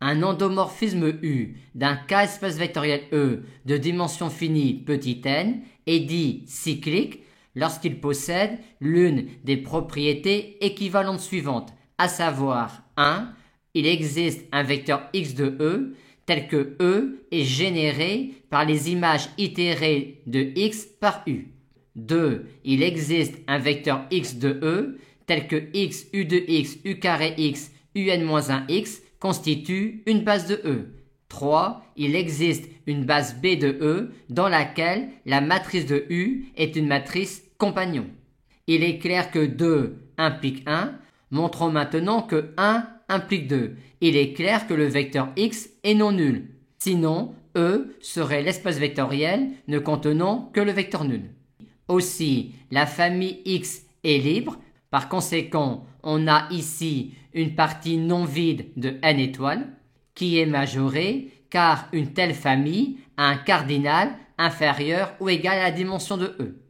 Un endomorphisme U d'un K espace vectoriel E de dimension finie petit n est dit cyclique lorsqu'il possède l'une des propriétés équivalentes suivantes, à savoir 1. Il existe un vecteur x de E tel que E est généré par les images itérées de x par U. 2. Il existe un vecteur x de E tel que x u de x u carré x un-x constitue une base de E. 3. Il existe une base B de E dans laquelle la matrice de U est une matrice compagnon. Il est clair que 2 implique 1, montrons maintenant que 1 implique 2. Il est clair que le vecteur x est non nul. Sinon, E serait l'espace vectoriel ne contenant que le vecteur nul. Aussi, la famille X est libre, par conséquent, on a ici une partie non vide de n étoiles qui est majorée car une telle famille a un cardinal inférieur ou égal à la dimension de E.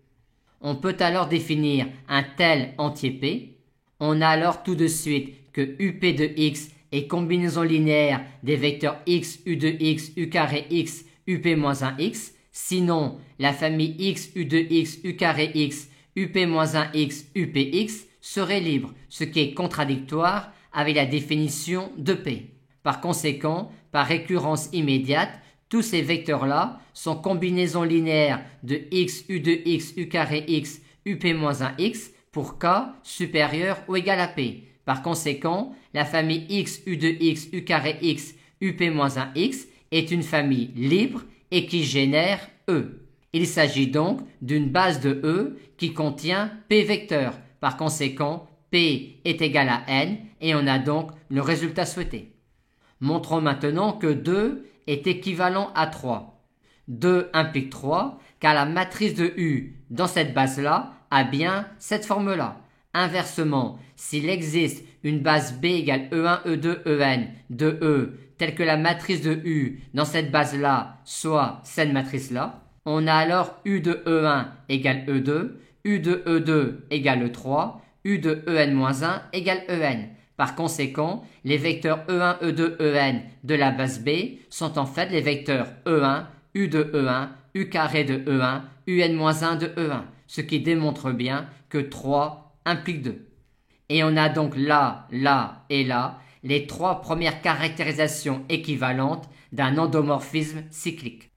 On peut alors définir un tel entier P. On a alors tout de suite que UP de X est combinaison linéaire des vecteurs X, U de X, U carré X, UP-1X. Sinon, la famille x, u de x, u carré x, up-1x, upx serait libre, ce qui est contradictoire avec la définition de P. Par conséquent, par récurrence immédiate, tous ces vecteurs-là sont combinaisons linéaires de x, u de x, u carré x, up-1x pour k supérieur ou égal à P. Par conséquent, la famille x, u de x, u carré x, up-1x est une famille libre et qui génère E. Il s'agit donc d'une base de E qui contient P vecteurs. Par conséquent, P est égal à n et on a donc le résultat souhaité. Montrons maintenant que 2 est équivalent à 3. 2 implique 3 car la matrice de U dans cette base-là a bien cette forme-là. Inversement, s'il existe une base B égale E1, E2, En de E telle que la matrice de U dans cette base-là soit cette matrice-là, on a alors U de E1 égale E2, U de E2 égale E3, U de En-1 égale En. Par conséquent, les vecteurs E1, E2, En de la base B sont en fait les vecteurs E1, U de E1, U carré de E1, Un-1 de E1, ce qui démontre bien que 3 implique 2. Et on a donc là, là et là les trois premières caractérisations équivalentes d'un endomorphisme cyclique.